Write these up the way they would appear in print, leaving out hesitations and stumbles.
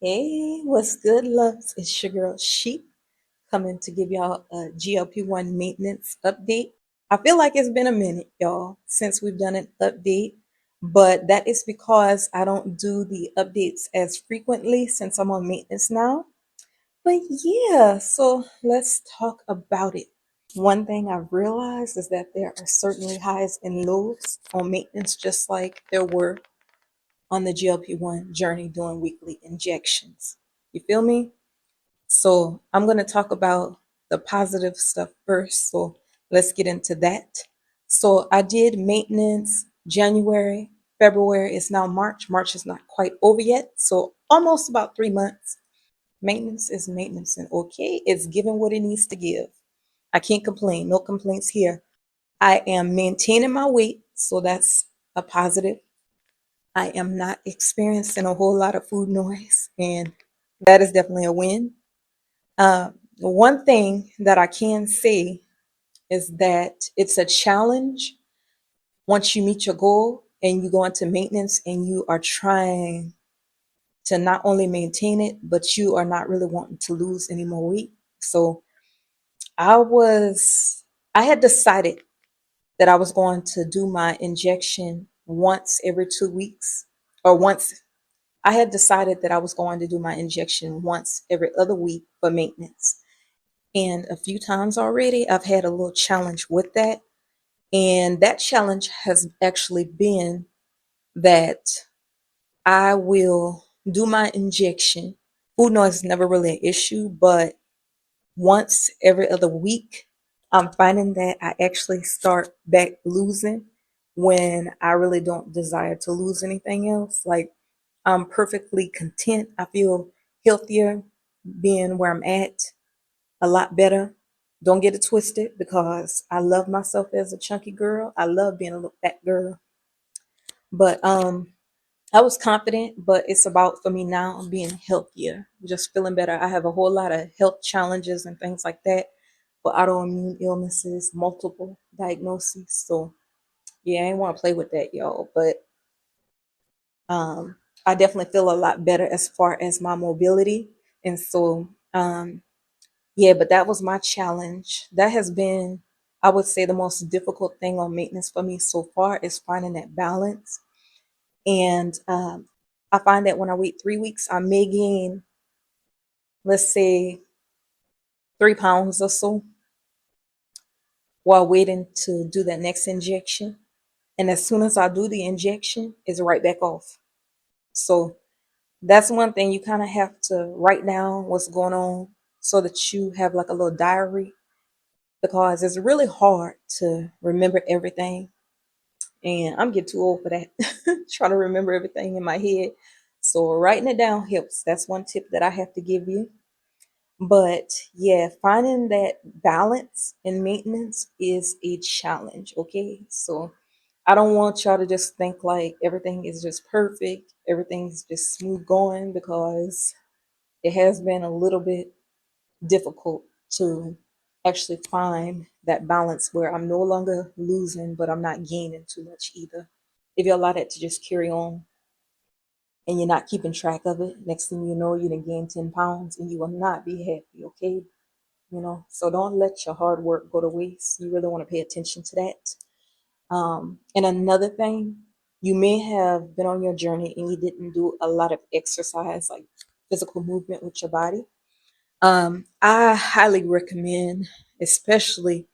Hey, what's good, loves? It's your girl Sheep coming to give y'all a GLP1 maintenance update. I feel like it's been a minute, y'all, since we've done an update, but that is because I don't do the updates as frequently since I'm on maintenance now. But yeah, so let's talk about it. One thing I've realized is that there are certainly highs and lows on maintenance, just like there were on the GLP1 journey doing weekly injections. You feel me? So I'm going to talk about the positive stuff first. So let's get into that. So I did maintenance January, February. It's now March. March is not quite over yet. So almost about 3 months. Maintenance is maintenance and okay. It's giving what it needs to give. I can't complain. No complaints here. I am maintaining my weight. So that's a positive. I am not experiencing a whole lot of food noise, and that is definitely a win. One thing that I can say is that it's a challenge once you meet your goal and you go into maintenance and you are trying to not only maintain it, but you are not really wanting to lose any more weight. So I was, I had decided that I was going to do my injection once every 2 weeks or once I had decided that I was going to do my injection once every other week for maintenance. And a few times already, I've had a little challenge with that. And that challenge has actually been that I will do my injection. Food noise is never really an issue, but once every other week, I'm finding that I actually start back losing when I really don't desire to lose anything else. Like I'm perfectly content. I feel healthier being where I'm at, a lot better. Don't get it twisted because I love myself as a chunky girl. I love being a little fat girl. But I was confident, but it's about for me now being healthier, just feeling better. I have a whole lot of health challenges and things like that for autoimmune illnesses, multiple diagnoses. So yeah, I ain't want to play with that, y'all. But um, I definitely feel a lot better as far as my mobility. And so, yeah, but that was my challenge. That has been, I would say, the most difficult thing on maintenance for me so far is finding that balance. And I find that when I wait 3 weeks, I may gain, let's say, 3 pounds or so while waiting to do that next injection. And as soon as I do the injection, it's right back off. So that's one thing you kind of have to write down what's going on so that you have like a little diary because it's really hard to remember everything. And I'm getting too old for that, trying to remember everything in my head. So writing it down helps. That's one tip that I have to give you. But yeah, finding that balance and maintenance is a challenge. Okay. So I don't want y'all to just think like everything is just perfect, everything's just smooth going because it has been a little bit difficult to actually find that balance where I'm no longer losing, but I'm not gaining too much either. If you allow that to just carry on and you're not keeping track of it, next thing you know, you're gonna gain 10 pounds and you will not be happy, okay? So don't let your hard work go to waste. You really want to pay attention to that. And another thing, you may have been on your journey and you didn't do a lot of exercise, like physical movement with your body. I highly recommend, especially,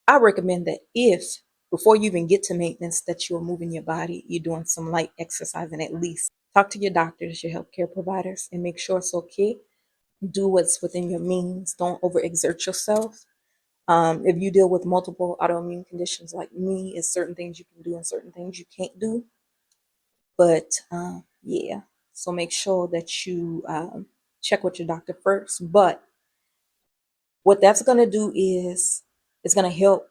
I recommend that if before you even get to maintenance, that you're moving your body, you're doing some light exercising at least. Talk to your doctors, your healthcare providers, and make sure it's okay. Do what's within your means. Don't overexert yourself. If you deal with multiple autoimmune conditions like me, it's certain things you can do and certain things you can't do. But yeah, so make sure that you check with your doctor first. But what that's going to do is it's going to help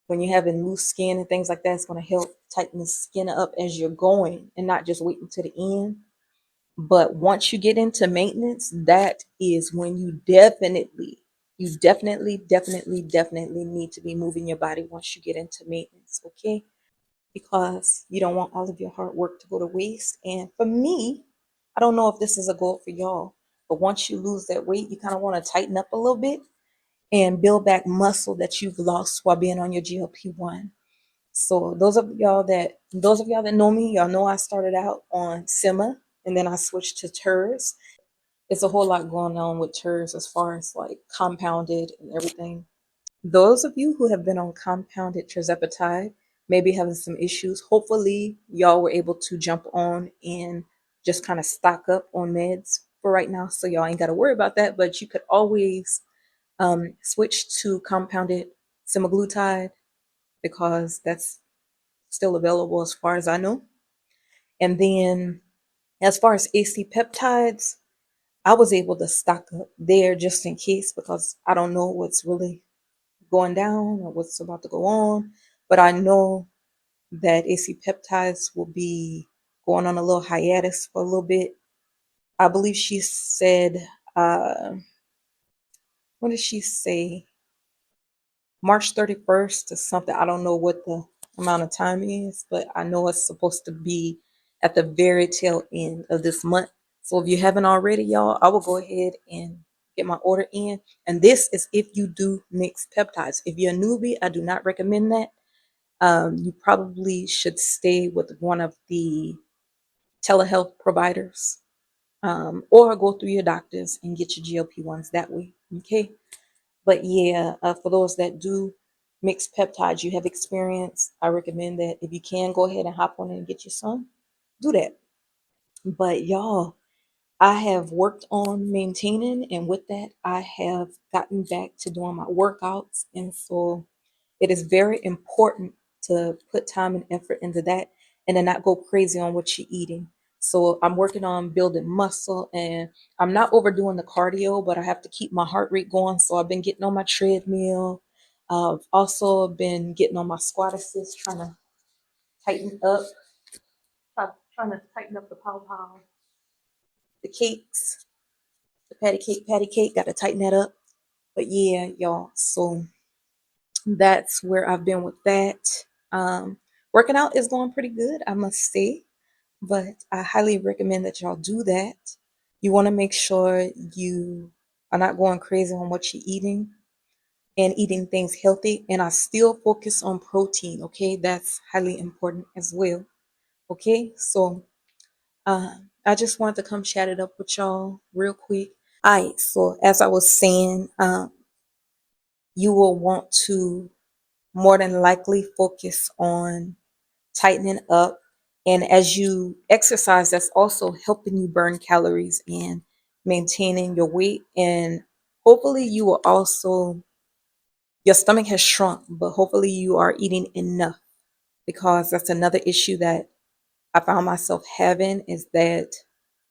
when you're having loose skin and things like that. It's going to help tighten the skin up as you're going and not just waiting to the end. But once you get into maintenance, that is when you definitely need to be moving your body once you get into maintenance, okay? Because you don't want all of your hard work to go to waste. And for me, I don't know if this is a goal for y'all, but once you lose that weight, you kind of want to tighten up a little bit and build back muscle that you've lost while being on your GLP-1. So those of y'all that know me, y'all know I started out on Sema and then I switched to Turs. It's a whole lot going on with Turs as far as like compounded and everything. Those of you who have been on compounded Tirzepatide may be having some issues. Hopefully, y'all were able to jump on and just kind of stock up on meds for right now, so y'all ain't got to worry about that. But you could always switch to compounded semaglutide because that's still available as far as I know. And then, as far as AC peptides, I was able to stock up there just in case because I don't know what's really going down or what's about to go on. But I know that AC peptides will be going on a little hiatus for a little bit. I believe she said, uh, what did she say? March 31st or something. I don't know what the amount of time is, but I know it's supposed to be at the very tail end of this month. So if you haven't already, y'all, I will go ahead and get my order in. And this is if you do mix peptides. If you're a newbie, I do not recommend that. You probably should stay with one of the telehealth providers or go through your doctors and get your GLP-1s that way. Okay. But yeah, for those that do mix peptides, you have experience, I recommend that if you can go ahead and hop on and get you some, do that. But y'all, I have worked on maintaining, and with that, I have gotten back to doing my workouts. And so it is very important to put time and effort into that and then not go crazy on what you're eating. So I'm working on building muscle and I'm not overdoing the cardio, but I have to keep my heart rate going. So I've been getting on my treadmill. I've also been getting on my squat assist, tighten up, trying to tighten up the pow pow, the cakes, the patty cake, got to tighten that up. But yeah, y'all. So that's where I've been with that. Um, Working out is going pretty good, I must say, but I highly recommend that y'all do that. You want to make sure you are not going crazy on what you're eating and eating things healthy. And I still focus on protein, okay? That's highly important as well, okay? So I just wanted to come chat it up with y'all real quick. All right, so as I was saying, you will want to more than likely focus on tightening up. And as you exercise, that's also helping you burn calories and maintaining your weight. And hopefully, your stomach has shrunk, but hopefully, you are eating enough because that's another issue that I found myself having is that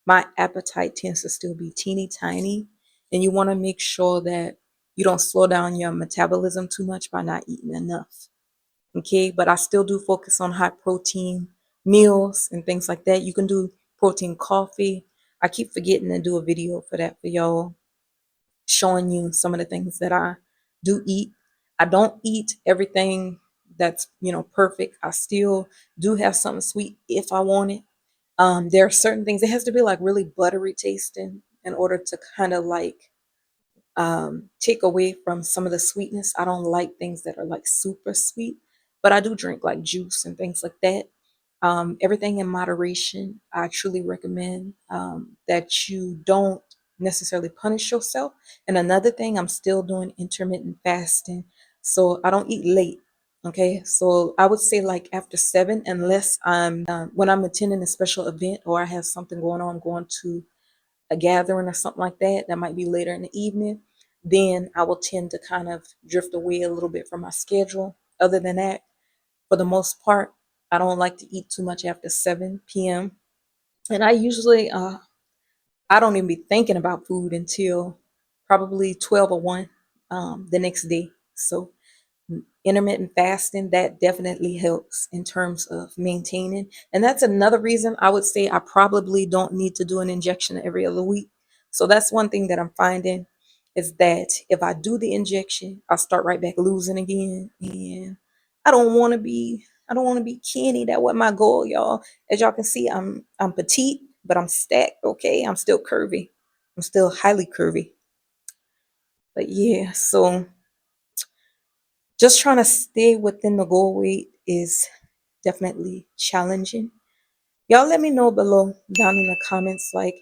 my appetite tends to still be teeny tiny. And you want to make sure that you don't slow down your metabolism too much by not eating enough. Okay, but I still do focus on high protein meals and things like that. You can do protein coffee. I keep forgetting to do a video for that for y'all, showing you some of the things that I do eat. I don't eat everything that's, perfect. I still do have something sweet if I want it. There are certain things, it has to be like really buttery tasting in order to kind of like take away from some of the sweetness. I don't like things that are like super sweet, but I do drink like juice and things like that. Everything in moderation. I truly recommend that you don't necessarily punish yourself. And another thing, I'm still doing intermittent fasting, so I don't eat late. Okay, so I would say like after 7, unless when I'm attending a special event or I have something going on, I'm going to a gathering or something like that. That might be later in the evening. then I will tend to kind of drift away a little bit from my schedule. Other than that, for the most part, I don't like to eat too much after 7 p.m. And I usually, I don't even be thinking about food until probably 12 or 1 the next day. So intermittent fasting, that definitely helps in terms of maintaining. And that's another reason I would say I probably don't need to do an injection every other week. So that's one thing that I'm finding is that if I do the injection, I'll start right back losing again. And I don't want to be skinny. That was my goal, y'all. As y'all can see, I'm petite, but I'm stacked, okay? I'm still curvy. I'm still highly curvy. But yeah, so just trying to stay within the goal weight is definitely challenging. Y'all let me know below down in the comments, like,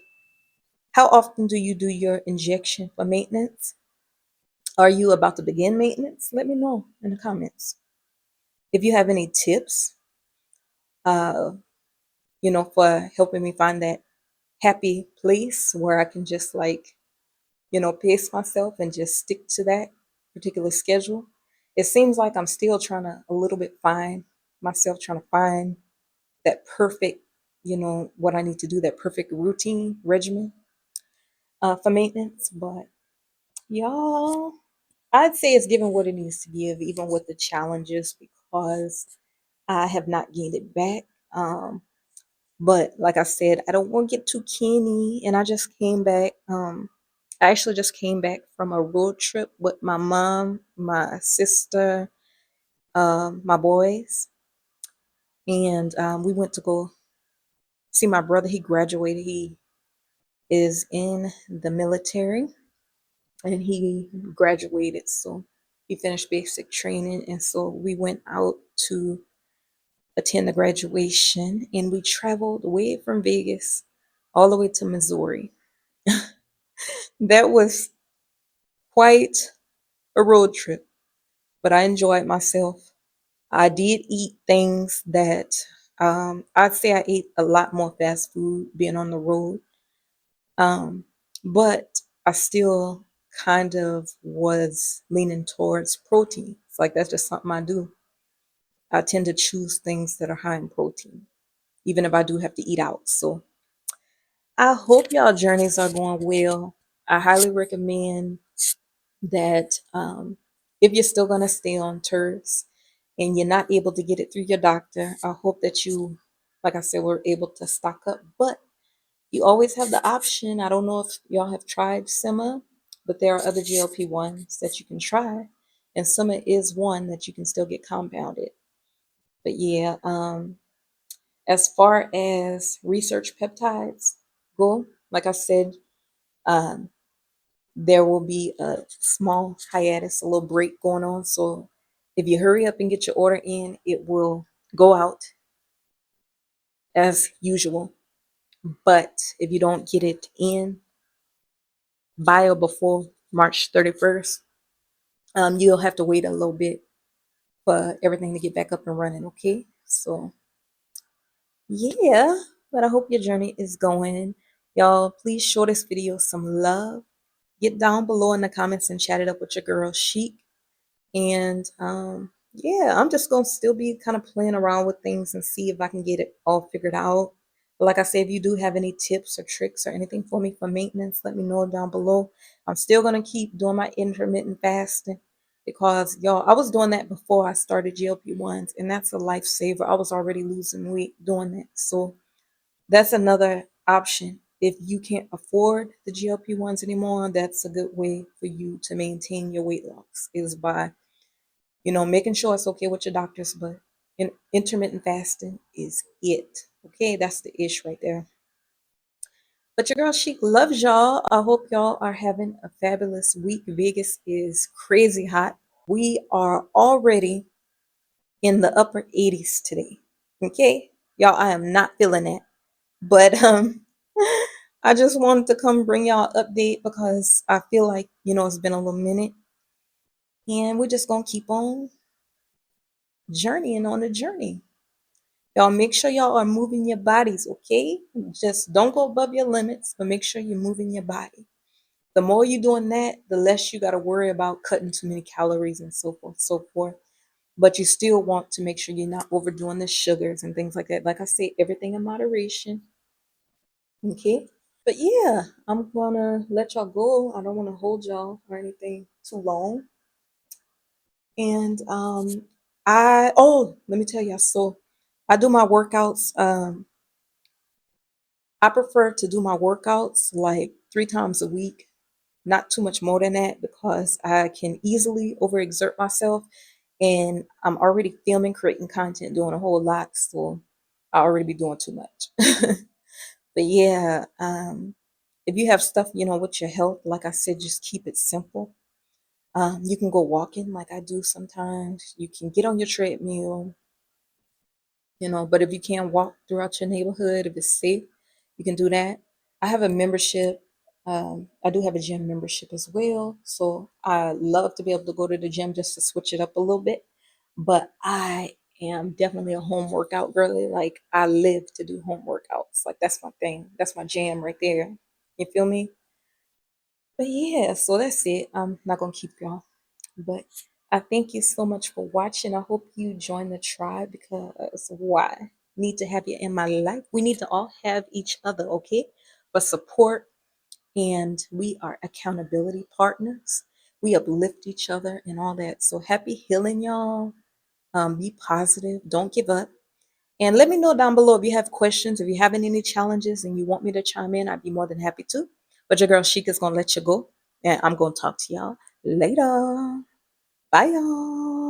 how often do you do your injection for maintenance? Are you about to begin maintenance? Let me know in the comments. If you have any tips, uh, for helping me find that happy place where I can just like, pace myself and just stick to that particular schedule. It seems like I'm still trying to a little bit find myself, trying to find that perfect, what I need to do, that perfect routine regimen for maintenance. But y'all, I'd say it's given what it needs to give, even with the challenges, because I have not gained it back. But like I said, I don't want to get too canny. And I just came back. I actually just came back from a road trip with my mom, my sister, my boys, and we went to go see my brother. He graduated. He is in the military and he graduated. So he finished basic training. And so we went out to attend the graduation and we traveled away from Vegas all the way to Missouri. That was quite a road trip, but I enjoyed myself. I did eat things that I'd say I ate a lot more fast food being on the road. Um, but I still kind of was leaning towards protein. It's like that's just something I do. I tend to choose things that are high in protein, even if I do have to eat out. So I hope y'all journeys are going well. I highly recommend that if you're still going to stay on TERS and you're not able to get it through your doctor, I hope that you, like I said, were able to stock up. But you always have the option. I don't know if y'all have tried Sema, but there are other GLP-1s that you can try. And Sema is one that you can still get compounded. But yeah, as far as research peptides go, like I said, um, there will be a small hiatus, a little break going on. So if you hurry up and get your order in, it will go out as usual. But if you don't get it in by or before March 31st, you'll have to wait a little bit for everything to get back up and running, okay? So, yeah, but I hope your journey is going. Y'all, please show this video some love. Get down below in the comments and chat it up with your girl, Chic. And yeah, I'm just gonna still be kind of playing around with things and see if I can get it all figured out. But like I said, if you do have any tips or tricks or anything for me for maintenance, let me know down below. I'm still gonna keep doing my intermittent fasting because y'all, I was doing that before I started GLP-1s, and that's a lifesaver. I was already losing weight doing that. So that's another option. If you can't afford the GLP-1s anymore, that's a good way for you to maintain your weight loss is by making sure it's okay with your doctors, but intermittent fasting is it. Okay, that's the ish right there. But your girl Chic loves y'all. I hope y'all are having a fabulous week. Vegas is crazy hot. We are already in the upper 80s today. Okay, y'all, I am not feeling that. But I just wanted to come bring y'all an update because I feel like, it's been a little minute. And we're just gonna keep on journeying on the journey. Y'all make sure y'all are moving your bodies, okay? Just don't go above your limits, but make sure you're moving your body. The more you're doing that, the less you got to worry about cutting too many calories and so forth, so forth. But you still want to make sure you're not overdoing the sugars and things like that. Like I say, everything in moderation. Okay. But yeah, I'm gonna let y'all go. I don't want to hold y'all or anything too long. And let me tell y'all. So I do my workouts. I prefer to do my workouts like 3 times a week, not too much more than that, because I can easily overexert myself, and I'm already filming, creating content, doing a whole lot, so I already be doing too much. But yeah, if you have stuff, with your health, like I said, just keep it simple. You can go walking like I do sometimes. You can get on your treadmill, but if you can't walk throughout your neighborhood, if it's safe, you can do that. I have a membership. I do have a gym membership as well. So I love to be able to go to the gym just to switch it up a little bit. But I am definitely a home workout girly. Like I live to do home workouts. Like that's my thing. That's my jam right there. You feel me? But yeah, so that's it. I'm not gonna keep y'all. But I thank you so much for watching. I hope you join the tribe, because why? Need to have you in my life. We need to all have each other, okay? But support, and we are accountability partners. We uplift each other and all that. So happy healing, y'all. Be positive. Don't give up. And let me know down below if you have questions, if you're having any challenges and you want me to chime in, I'd be more than happy to. But your girl Sheikah's gonna let you go. And I'm gonna talk to y'all later. Bye y'all.